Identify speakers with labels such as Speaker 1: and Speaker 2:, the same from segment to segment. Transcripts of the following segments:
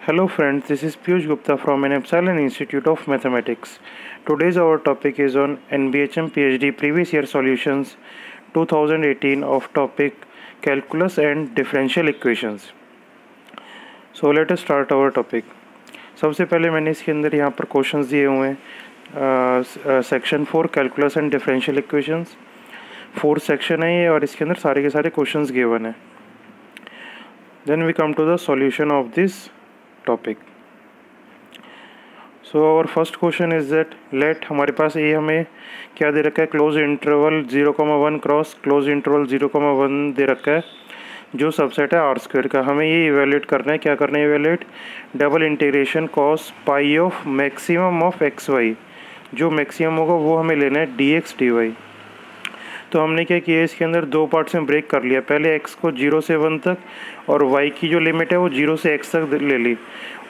Speaker 1: Hello friends, this is Piyush Gupta from an Epsilon Institute of Mathematics. Today's our topic is on NBHM PhD previous year solutions 2018 of topic calculus and differential equations. So let us start our topic. सबसे पहले मैंने इसके अंदर यहाँ पर questions दिए हुए हैं section 4 calculus and differential equations 4 section है ये और इसके अंदर सारे के सारे क्वेश्चंस गिवन है. Then we come to the solution of this topic. So our first question is that let हमारे पास ये हमें क्या दे रखा है, close interval 0,1 cross close interval 0,1 दे रखा है जो सबसेट है आर स्क्वायर का. हमें ये इवेल्यूएट करना है. क्या करना है evaluate? Double integration cos pi of maximum of x y. जो मैक्सिमम होगा वो हमें लेना है डी एक्स डी वाई. तो हमने क्या किया, इसके अंदर दो पार्ट्स में ब्रेक कर लिया. पहले x को 0 से 1 तक और y की जो लिमिट है वो 0 से x तक ले ली.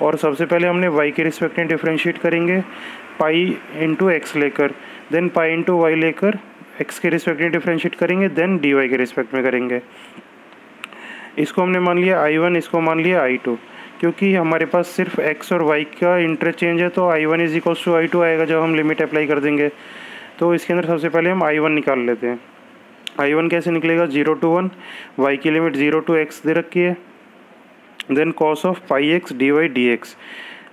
Speaker 1: और सबसे पहले हमने y के रिस्पेक्ट में डिफ्रेंशिएट करेंगे पाई इंटू एक्स लेकर, देन पाई इंटू वाई लेकर x के रिस्पेक्ट में डिफ्रेंशिएट करेंगे, देन dy के रिस्पेक्ट में करेंगे. इसको हमने मान लिया I1, इसको मान लिया I2. क्योंकि हमारे पास सिर्फ x और y का इंटरचेंज है तो I1 is equals to I2 आएगा जब हम लिमिट अप्लाई कर देंगे. तो इसके अंदर सबसे पहले हम I1 निकाल लेते हैं. I1 कैसे निकलेगा? 0 to 1, y की लिमिट 0 to x दे रखी है, then cos of pi x d y d x.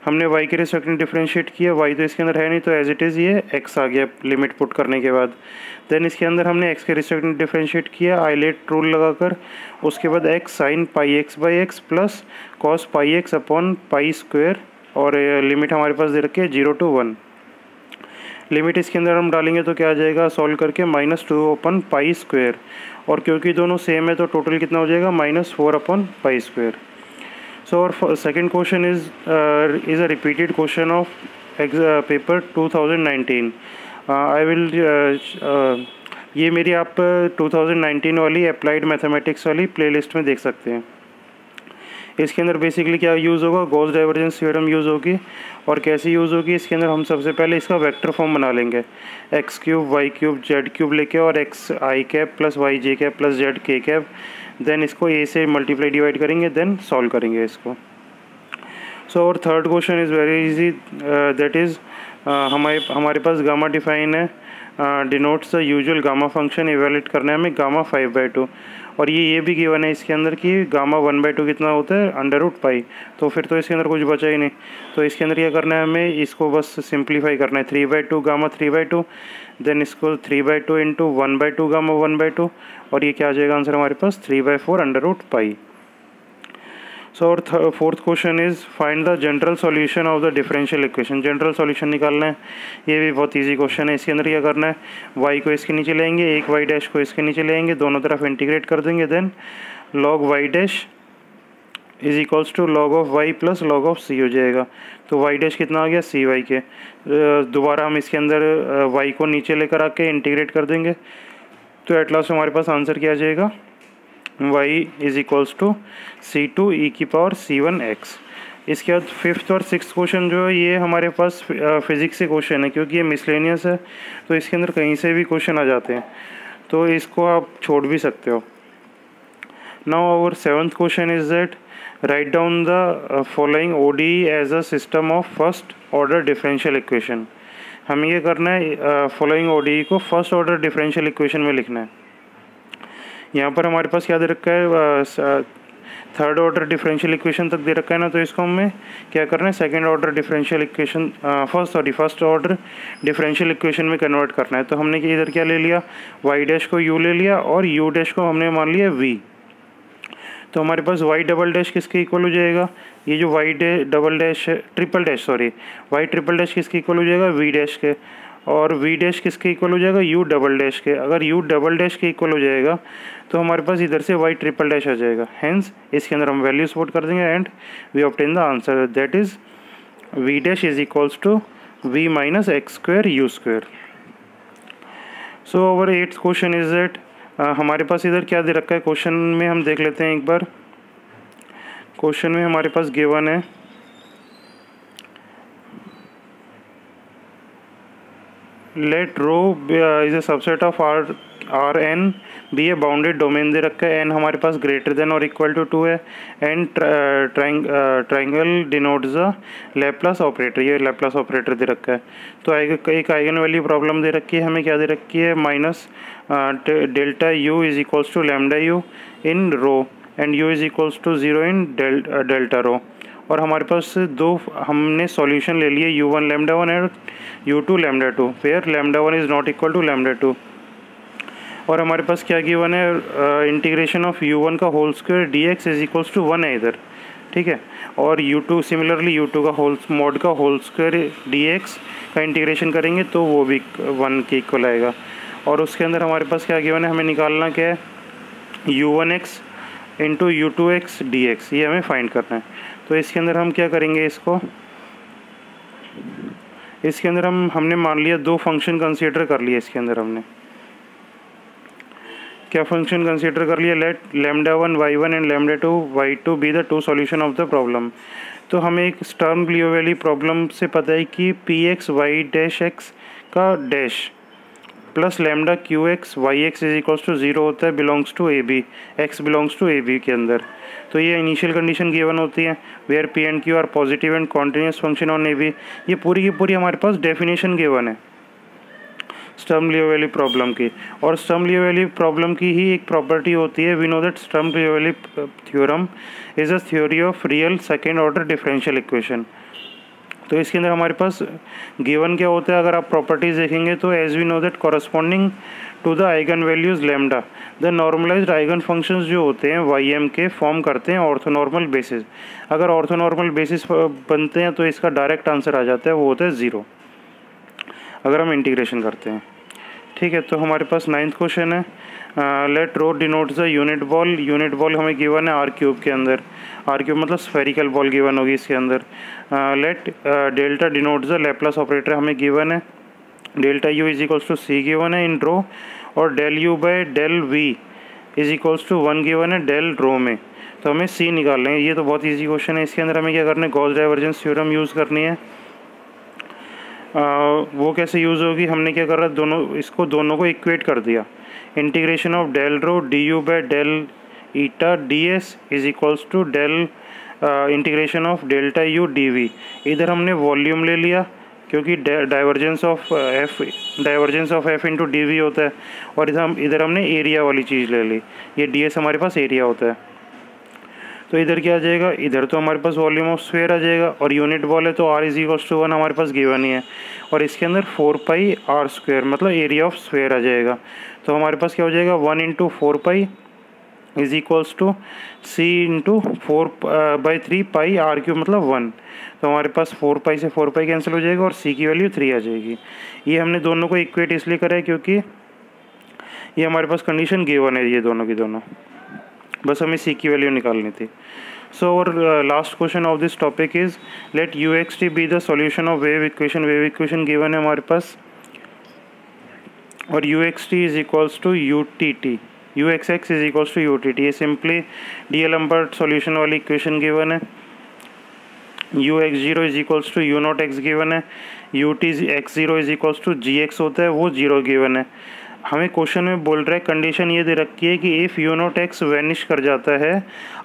Speaker 1: हमने y के रिस्पेक्ट में डिफ्रेंशिएट किया, y तो इसके अंदर है नहीं तो एज इट इज़ ये x आ गया लिमिट पुट करने के बाद. देन इसके अंदर हमने x के रिस्पेक्ट में डिफ्रेंशिएट किया आइलेट रूल लगाकर. उसके बाद x sine pi x by x plus cos pi x upon pi square और लिमिट हमारे पास दे रखी है 0 to 1. लिमिट इसके अंदर हम डालेंगे तो क्या आ जाएगा सॉल्व करके -2 अपॉन पाई स्क्वायर. और क्योंकि दोनों सेम है तो टोटल कितना हो जाएगा -4 अपॉन पाई स्क्वायर. सो और second question is a repeated question of paper 2019. I will ये मेरी आप 2019 वाली अप्लाइड मैथमेटिक्स वाली प्लेलिस्ट में देख सकते हैं. इसके अंदर बेसिकली क्या यूज़ होगा, गॉस डाइवर्जेंस थ्योरम यूज़ होगी. और कैसे यूज़ होगी, इसके अंदर हम सबसे पहले इसका वेक्टर फॉर्म बना लेंगे. X cube y cube z cube लेके और x i cap plus y j cap plus z k cap. Then इसको ए से मल्टीप्लाई डिवाइड करेंगे, देन सॉल्व करेंगे इसको. सो और third question is very easy, that is हमारे पास गामा डिफाइन है, denotes the usual gamma function. Evaluate करना है हमें गामा 5/2. और ये भी गिवन है इसके अंदर कि गामा 1/2 कितना होता है √पाई. तो फिर तो इसके अंदर कुछ बचा ही नहीं. तो इसके अंदर क्या करना है हमें, इसको बस सिंप्लीफाई करना है. 3/2 गामा 3/2, देन इसको 3/2 इंटू 1/2 गामा 1/2. और ये क्या आ जाएगा आंसर हमारे पास 3/4 √पाई. सो और fourth question is find the general solution of the differential equation. General solution निकालना है. ये भी बहुत इजी क्वेश्चन है. इसके अंदर क्या करना है, y को इसके नीचे लेंगे, एक y डैश को इसके नीचे लेंगे, दोनों तरफ इंटीग्रेट कर देंगे. Then log y dash is equals to log of y plus log of c हो जाएगा. तो y डैश कितना आ गया cy के. दोबारा हम इसके अंदर y को नीचे लेकर आके इंटीग्रेट कर देंगे. तो एट लास्ट हमारे पास आंसर क्या आ जाएगा, y is equals to c2 e की पावर c1x. इसके बाद फिफ्थ और सिक्स क्वेश्चन जो है ये हमारे पास फिज़िक्स से क्वेश्चन है. क्योंकि ये मिसलेनियस है तो इसके अंदर कहीं से भी क्वेश्चन आ जाते हैं, तो इसको आप छोड़ भी सकते हो. Now our seventh question is that write down the following ODE as a system of first order differential equation. हमें ये करना है फॉलोइंग ODE को फर्स्ट ऑर्डर डिफरेंशियल इक्वेशन में लिखना है. यहाँ पर हमारे पास क्या दे रखा है, थर्ड ऑर्डर डिफरेंशियल इक्वेशन तक दे रखा है ना. तो इसको हमें क्या करना है, second order differential equation first order differential equation में कन्वर्ट करना है. तो हमने इधर क्या ले लिया, y डैश को u ले लिया और u डैश को हमने मान लिया v. तो हमारे पास y डबल डैश किसके इक्वल हो जाएगा, ये जो y double dash triple dash y triple dash किसके इक्वल हो जाएगा v डैश के. और v डैश किसके इक्वल हो जाएगा, u डबल डैश के. अगर u डबल डैश के इक्वल हो जाएगा तो हमारे पास इधर से y ट्रिपल डैश आ जाएगा. हेंस इसके अंदर हम वैल्यू सपोर्ट कर देंगे and we obtain the answer that is v dash is equals to v minus x square u square. So over eighth question is that हमारे पास इधर क्या दे रखा है क्वेश्चन में, हम देख लेते हैं एक बार. क्वेश्चन में हमारे पास गिवन है let rho is a subset of R R N B A bounded domain दे रखा है, एन हमारे पास ग्रेटर देन और इक्वल टू 2 है, and triangle denotes the Laplace operator, ये लैप्लास ऑपरेटर दे रखा है। तो एक आइगन वैल्यू प्रॉब्लम दे रखी है हमें, क्या दे रखी है, minus delta u is equals to lambda u in rho and u is equals to 0 in delta rho. और हमारे पास दो हमने सॉल्यूशन ले लिए u1 लैम्डा 1 और u2 lambda 2, where lambda 1 is not equal to lambda 2। और हमारे पास क्या गिवन है, इंटीग्रेशन ऑफ u1 का whole square dx is equals to 1 है इधर, ठीक है। और u2 सिमिलरली u2 का होल मॉड का होल स्क्वायर dx का इंटीग्रेशन करेंगे तो वो भी 1 के इक्वल आएगा। और उसके अंदर हमारे पास क्या गिवन है, हमें निकालना क्या है, u1x इंटू u2x dx, ये हमें फाइंड करना है। तो इसके अंदर हम क्या करेंगे, इसके अंदर हमने मान लिया दो फंक्शन कंसीडर कर लिया। इसके अंदर हमने क्या फंक्शन कंसीडर कर लिया, let lambda 1 y1 and lambda 2 y2 be the two solution of the problem. तो हमें एक स्टर्म लियोविले प्रॉब्लम से पता है कि p x y dash x का dash plus lambda q x y x is equals to 0 होता है, belongs to a b, x belongs to a b के अंदर। तो ये इनिशियल कंडीशन गिवन होती है, where p and q are positive and continuous function on a b. ये पूरी की पूरी हमारे पास डेफिनेशन गिवन है स्टर्म लियोविले प्रॉब्लम की। और स्टर्म लियोविले प्रॉब्लम की ही एक प्रॉपर्टी होती है, we know that Sturm Liouville theorem is a theory of real second order differential equation. तो इसके अंदर हमारे पास गिवन क्या होता है, अगर आप प्रॉपर्टीज देखेंगे तो as we know that corresponding to the eigenvalues lambda the normalised eigenfunctions जो होते हैं वाई एम के फॉर्म करते हैं ऑर्थोनॉर्मल बेसिस। अगर ऑर्थोनॉर्मल बेसिस बनते हैं तो इसका डायरेक्ट आंसर आ जाता है, वो होता है 0 अगर हम इंटीग्रेशन करते हैं, ठीक है। तो हमारे पास 9th क्वेश्चन है, let rho denotes the unit ball. Unit ball हमें गिवन है आर क्यूब के अंदर, आर क्यूब मतलब स्फेरिकल बॉल गिवन होगी इसके अंदर। Let delta denotes the Laplace operator हमें गिवन है, delta u is equals to c given है इन रो, और del u by del v is equals to 1 given है डेल रो में। तो हमें सी निकालना है, ये तो बहुत ईजी क्वेश्चन है। इसके अंदर हमें क्या करना है, गॉस डाइवर्जेंस थ्योरम यूज़ करनी है। वो कैसे यूज़ होगी, हमने क्या कर रहा, दोनों को इक्वेट कर दिया। Integration of del rho d u by del eta d s is equals to del integration of delta u d v. इधर हमने वॉल्यूम ले लिया क्योंकि divergence of F into d v होता है, और इधर हमने एरिया वाली चीज़ ले ली, ये डी एस हमारे पास एरिया होता है। तो इधर क्या आ जाएगा, इधर तो हमारे पास वॉल्यूम ऑफ स्फीयर आ जाएगा, और यूनिट बॉल है तो r इज इक्वल्स टू 1 हमारे पास गिवन ही है, और इसके अंदर 4 पाई r स्क्वायर मतलब एरिया ऑफ स्फीयर आ जाएगा। तो हमारे पास क्या हो जाएगा, 1 into 4 pi is equals to c into 4/3 pi r cube मतलब 1। तो हमारे पास 4 पाई से 4 पाई कैंसिल हो जाएगा और c की वैल्यू 3 आ जाएगी। ये हमने दोनों को इक्वेट इसलिए करा है क्योंकि ये हमारे पास कंडीशन गिवन है, ये दोनों की दोनों, बस हमें c की वैल्यू निकालनी थी। सो और last question of this topic is let u x t be the solution of wave equation. Wave equation given है हमारे पास, और u x t is equals to u t t, u x x is equals to u t t. ये simply D'Alembert solution वाली equation given है। U x zero is equals to u naught x given है, u t x zero is equals to g x होता है, वो 0 given है। हमें question में बोल रहा है, कंडीशन ये दे रखी है कि if you naught x vanish कर जाता है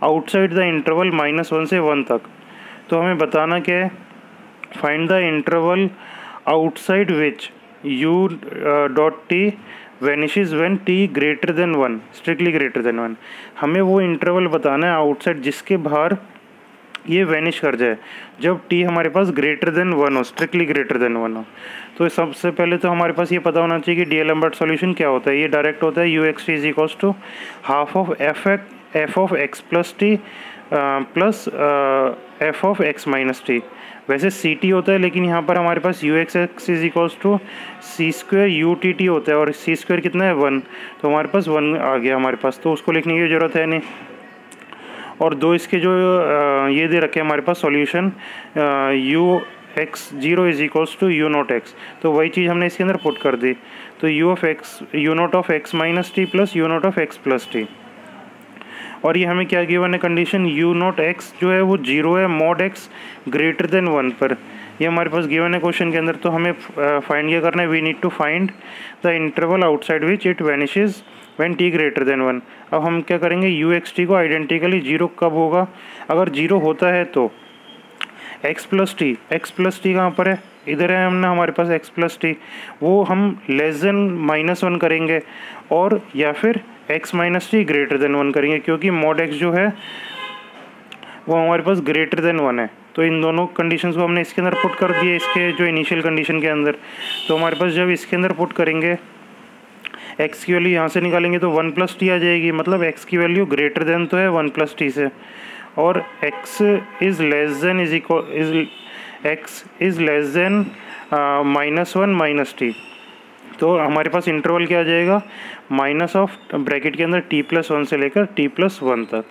Speaker 1: आउटसाइड द इंटरवल -1 से 1 तक। तो हमें बताना क्या है, find the interval outside which U dot T vanishes when T greater than 1, strictly greater than 1। हमें वो इंटरवल बताना है आउटसाइड जिसके बाहर ये वैनिश कर जाए जब टी हमारे पास ग्रेटर देन 1 हो, स्ट्रिक्टली ग्रेटर देन 1 हो। तो सबसे पहले तो हमारे पास ये पता होना चाहिए कि डी एल एम्बर्ट सॉल्यूशन क्या होता है। ये डायरेक्ट होता है u x t is equals to half of f of x plus t plus f of x minus t. वैसे सी टी होता है, लेकिन यहाँ पर हमारे पास u x x is equals to c square u t t होता है, और सी स्क्वायर कितना है 1, तो हमारे पास 1 आ गया हमारे पास, तो उसको लिखने की ज़रूरत है नहीं। और दो इसके जो ये दे रखे हैं हमारे पास solution, u x zero is equals to u naught x, तो वही चीज़ हमने इसके अंदर पुट कर दी। तो you not of x minus T plus you not of x plus T. और ये हमें क्या गिवन है कंडीशन, यू नॉट एक्स जो है वो 0 है मॉड एक्स ग्रेटर देन 1 पर। ये हमारे पास गिवन है क्वेश्चन के अंदर, तो हमें फाइंड क्या करना है, we need to find the interval outside which it vanishes when t greater than 1। अब हम क्या करेंगे, यू एक्स टी को आइडेंटिकली जीरो कब होगा, अगर जीरो होता है तो x प्लस टी कहाँ पर है, इधर है हमने हमारे पास x प्लस टी, वो हम लेस देन -1 करेंगे और या फिर x minus T greater than 1 करेंगे, क्योंकि मॉड x जो है वो हमारे पास ग्रेटर देन 1 है। तो इन दोनों कंडीशंस को हमने इसके अंदर पुट कर दिए, इसके जो इनिशियल कंडीशन के अंदर। तो हमारे पास जब इसके अंदर पुट करेंगे x की वैल्यू यहाँ से निकालेंगे तो 1 प्लस टी आ जाएगी, मतलब x की वैल्यू ग्रेटर देन तो है 1 प्लस टी से, और x is less than x is less than -1 minus T. तो हमारे पास इंटरवल क्या आ जाएगा, माइनस ऑफ ब्रैकेट के अंदर t+1 से लेकर t+1 तक।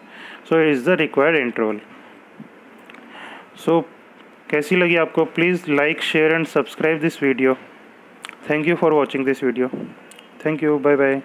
Speaker 1: So is the required interval. So कैसी लगी आपको, please like share and subscribe this video. Thank you for watching this video. Thank you, bye bye.